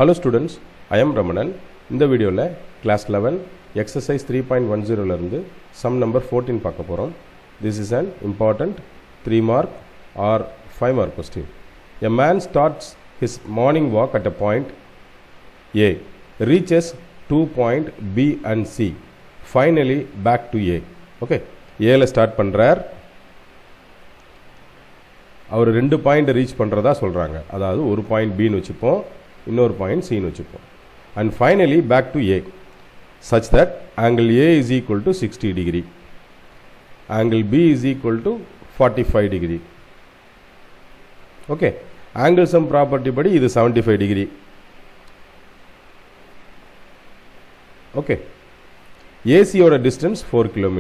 Hello students, I am Ramanan. இந்த வீடியோவில் class 11 exercise 3.10 இருந்து sum number 14 பார்க்க போகிறோம். This is an important 3 mark or 5 mark question. A man starts his morning walk at a point A, reaches 2 point B and C, finally back to A. Okay, Aல start பண்ணுறார். அவர் 2 point reach பண்ணுறதா சொல்கிறாங்க. அதாவது ஒரு point பின்னு வச்சுப்போம், இன்னொரு point சின்னு வச்சுப்போம். And finally back to A such that angle A is equal to 60 degree, angle B is equal to 45 degree. Okay, angle sum property படி இது 75 degree. Okay, AC ஓட distance 4 km.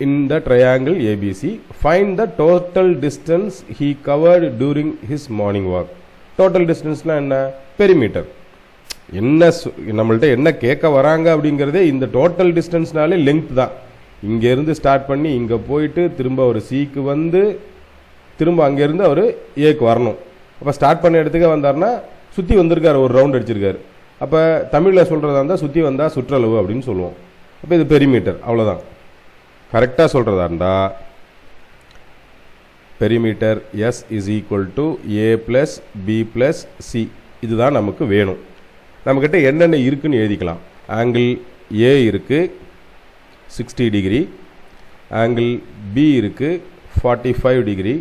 In the triangle ABC, find the total distance he covered during his morning walk. Total distance என்ன? Perimeter. என்ன நம்மள்ட்ட என்ன கேட்க வராங்க அப்படிங்கிறதே இந்த டோட்டல் டிஸ்டன்ஸ்னாலே லெங்க் தான். இங்கேருந்து ஸ்டார்ட் பண்ணி இங்கே போயிட்டு திரும்ப ஒரு சிக்கு வந்து திரும்ப அங்கேருந்து அவர் ஏக்கு வரணும். அப்போ ஸ்டார்ட் பண்ண இடத்துக்கு வந்தார்னா சுற்றி வந்திருக்காரு, ஒரு ரவுண்ட் அடிச்சிருக்காரு. அப்போ தமிழில் சொல்கிறதா இருந்தால் சுற்றி வந்தால் சுற்றளவு அப்படின்னு சொல்லுவோம். அப்போ இது பெரிமீட்டர், அவ்வளோதான். கரெக்டாக சொல்கிறதா இருந்தால் perimeter S is equal to A plus B plus C, இதுதான் நமக்கு வேணும். நம்மக்கிட்ட என்னென்ன இருக்குன்னு எழுதிக்கலாம். ஆங்கிள் ஏ இருக்குது 60 டிகிரி, ஆங்கிள் பி இருக்குது 45 டிகிரி,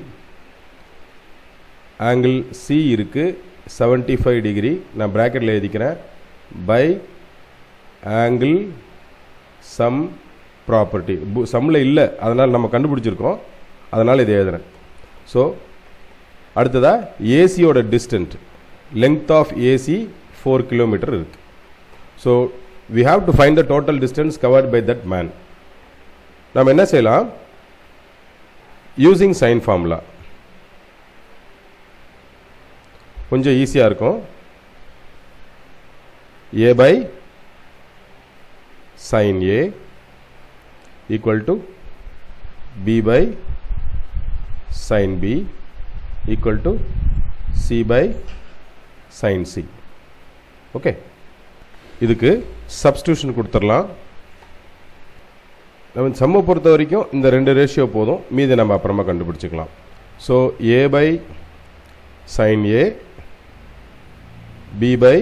ஆங்கிள் சி இருக்குது 75 டிகிரி. நான் ப்ராக்கெட்டில் எழுதிக்கிறேன். By angle sum property. சம்மில் இல்லை, அதனால் நம்ம கண்டுபிடிச்சிருக்கோம், அதனால் இதை எழுதுறேன். ஸோ அடுத்ததாக ஏசியோட distant, length of AC 4 kilometre இருக்குது. So we have to find the total distance covered by that man. நம்ம என்ன செய்யலாம்? யூசிங் சைன் ஃபார்முலா கொஞ்சம் ஈஸியாக இருக்கும். A by sine a equal to b by sin b equal to c by sin c. Okay, இதுக்கு substitution கொடுத்துடலாம். நம்ம சம்மை பொறுத்த வரைக்கும் இந்த 2 ரேஷியோ போதும், மீது நம்ம அப்புறமா கண்டுபிடிச்சிக்கலாம். So a by sine a, b by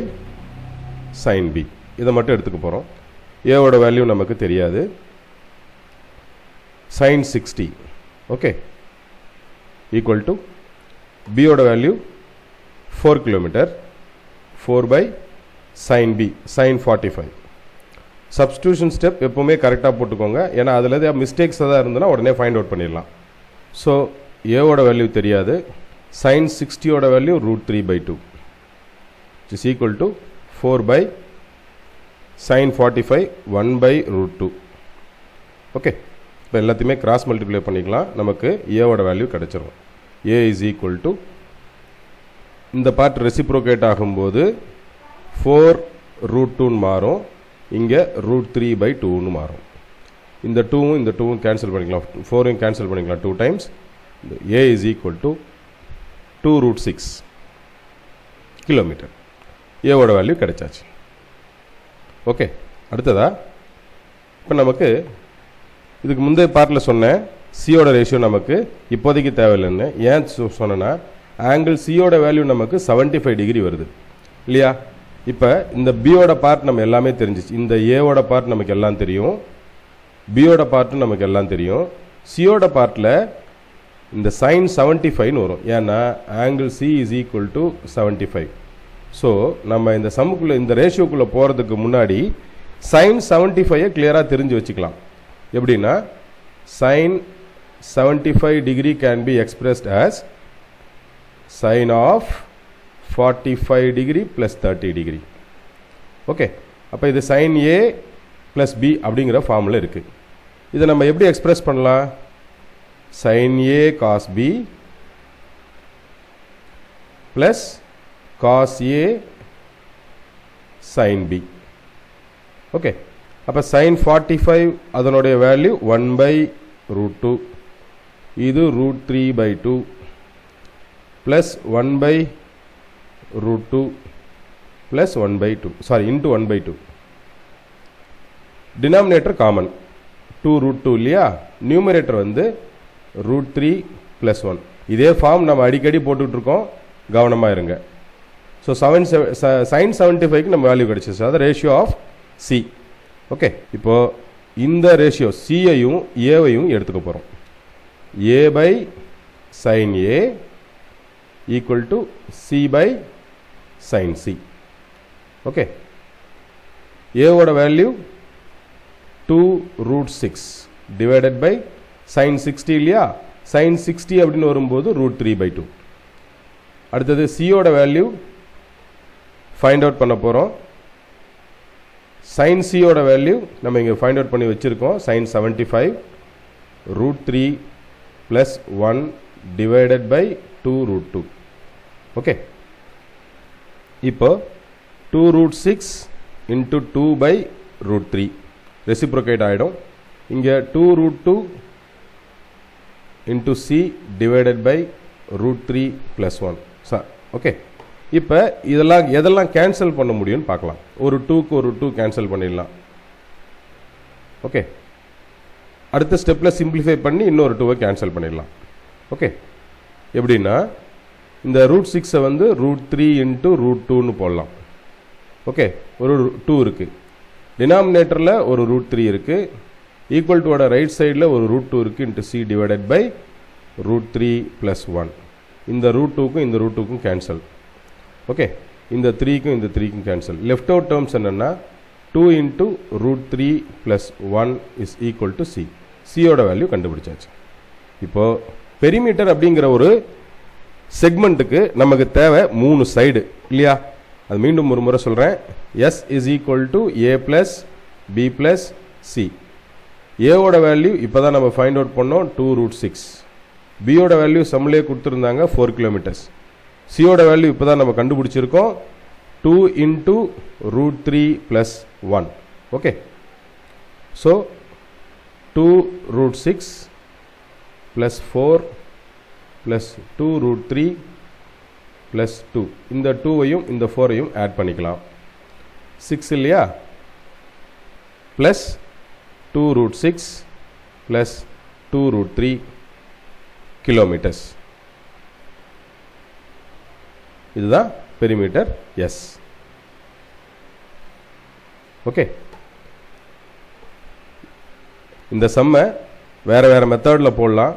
sine b, இதை மட்டும் எடுத்துக்க போகிறோம். ஏவோட வேல்யூ நமக்கு தெரியாது. sin 60, okay, equal to b ஓட value 4 kilometre, 4 by sin b, sin 45. Substitution step எப்போவுமே கரெக்டாக போட்டுக்கோங்க, ஏன்னா அதில் ஏதாவது மிஸ்டேக்ஸ் எதாவது இருந்ததுன்னா உடனே ஃபைண்ட் அவுட் பண்ணிடலாம். ஸோ ஏவோட வேல்யூ தெரியாது. sin 60 ஓட value √3/2 which is equal to 4 by sin 45 1/√2. Okay, இப்போ எல்லாத்தையுமே கிராஸ் மல்டிப்ளை பண்ணிக்கலாம், நமக்கு ஏவோட வேல்யூ கிடச்சிரும். ஏ இஸ் ஈக்குவல் டு, இந்த பார்ட் ரெசிப்ரோகேட் ஆகும்போது 4√2 மாறும், இங்கே √3/2 மாறும். இந்த 2வும் இந்த 2வும் கேன்சல் பண்ணிக்கலாம், 4யும் கேன்சல் பண்ணிக்கலாம் 2 times. A is equal to 2√6 kilometre. ஏவோட வேல்யூ கிடைச்சாச்சு. ஓகே, அடுத்ததா இப்போ நமக்கு இதுக்கு முந்தைய பார்ட்டில் சொன்னேன் சியோட ரேஷியோ நமக்கு இப்போதைக்கு தேவையில்லைன்னு. ஏன் சொன்னேன்னா ஆங்கிள் சியோட வேல்யூ நமக்கு 75 டிகிரி வருது இல்லையா? இப்போ இந்த பியோட பார்ட் நம்ம எல்லாமே தெரிஞ்சிச்சு. இந்த ஏவோட பார்ட் நமக்கு எல்லாம் தெரியும், பியோட பார்ட்டும் நமக்கு எல்லாம் தெரியும். சியோட பார்ட்டில் இந்த சைன் 75ன்னு வரும், ஏன்னா angle C is equal to 75. So நம்ம இந்த சம்முக்குள்ளே இந்த ரேஷியோக்குள்ளே போகிறதுக்கு முன்னாடி சைன் 75 கிளியராக தெரிஞ்சு வச்சுக்கலாம். எப்படின்னா sin 75 degree can be expressed as sin of 45 degree plus 30 degree. Okay, அப்போ இது sin A plus B அப்படிங்கிற ஃபார்முலா இருக்குது. இதை நம்ம எப்படி எக்ஸ்பிரஸ் பண்ணலாம்? sin A cos B plus cos A sin B. Okay, அப்போ sin 45 அதனுடைய வேல்யூ 1/√2, இது √3/2, plus 1 by root 2 plus 1 by 2, sorry, into 1 by 2. Denominator common, 2 root 2 இல்லையா, numerator வந்து root 3 plus 1. இதே ஃபார்ம் நம்ம அடிக்கடி போட்டுட்டு இருக்கோம், கவனமா இருங்க. ஸோ sin 75க்கு நம்ம வேல்யூ கிடைச்சிச்சு, அது ரேஷியோ ஆஃப் சி. ஓகே, இப்போ இந்த ரேஷியோ சியையும் ஏவையும் எடுத்துக்க போகிறோம். A by sine a equal to c by sine c. Okay, ஏவோட value 2 root 6 divided by sine 60 இல்லையா, சைன் 60 அப்படின்னு வரும்போது ரூட் 3 by 2. அடுத்தது சியோட வேல்யூ ஃபைண்ட் அவுட் பண்ண போகிறோம். சைன் சியோட வேல்யூ நம்ம இங்கே ஃபைண்ட் அவுட் பண்ணி வச்சுருக்கோம். Sine 75 root 3 plus 1 divided by 2 root 2. Okay, இப்போ 2 root 6 into 2 by root 3 reciprocate ஆகிடும். இங்கே 2 root 2 into c divided by root 3 plus 1. Okay, இப்போ எதெல்லாம் கேன்சல் பண்ண முடியும்னு பார்க்கலாம். ஒரு 2க்கு ஒரு 2 கேன்சல் பண்ணிடலாம். ஓகே, அடுத்த ஸ்டெப்பில் சிம்பிளிஃபை பண்ணி இன்னொரு 2வை கேன்சல் பண்ணிடலாம். ஓகே, எப்படின்னா இந்த ரூட் 6 வந்து ரூட் 3 இன்ட்டு ரூட் 2ன்னு போடலாம். ஓகே, ஒரு 2 இருக்குது, டினாமினேட்டரில் ஒரு ரூட் 3 இருக்குது, ஈக்குவல் டுவோட ரைட் சைடில் ஒரு ரூட் 2 இருக்குது, into C divided by root 3 plus 1. இந்த ரூட் 2க்கும் இந்த ரூட் 2க்கும் கேன்சல். ஓகே, இந்த 3க்கும் இந்த 3க்கும் கேன்சல். லெஃப்ட் அவுட் டேர்ம்ஸ் என்னென்னா 2 into root 3 plus 1 is equal to c. சியோட வேல்யூ கண்டுபிடிச்சாச்சு. இப்போது பெரிமீட்டர் அப்படிங்கிற ஒரு செக்மெண்ட்டுக்கு நமக்கு தேவை 3 சைடு இல்லையா. அது மீண்டும் ஒரு முறை சொல்கிறேன். S is equal to A plus B plus C. ஏவோட வேல்யூ இப்போ தான் நம்ம ஃபைண்ட் அவுட் பண்ணோம், 2 root 6. பியோட வேல்யூ சம்மிலே கொடுத்துருந்தாங்க 4 kilometers. சியோட வேல்யூ இப்போ தான் நம்ம கண்டுபிடிச்சிருக்கோம், 2 into root 3 plus 1. Okay, so 2 root 6 plus 4 plus 2 root 3 plus 2. இந்த 2வையும் இந்த 4ஐயும் ஆட் பண்ணிக்கலாம். 6 இல்லையா, plus 2 root 6 plus 2 root 3 kilometers. இதுதான் பெரிமீட்டர் எஸ். ஓகே, இந்த சம்மை வேறு வேறு மெத்தடில் போடலாம்,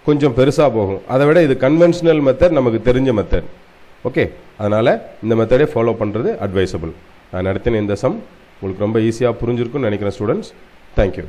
கொஞ்சம் பெருசாக போகும். அதை விட இது கன்வென்ஷனல் மெத்தட், நமக்கு தெரிஞ்ச மெத்தட். ஓகே, அதனால் இந்த மெத்தடே ஃபாலோ பண்ணுறது அட்வைசபிள். நான் நடத்தின இந்த சம் உங்களுக்கு ரொம்ப ஈஸியாக புரிஞ்சிருக்குன்னு நினைக்கிறேன் ஸ்டூடெண்ட்ஸ். தேங்க்யூ.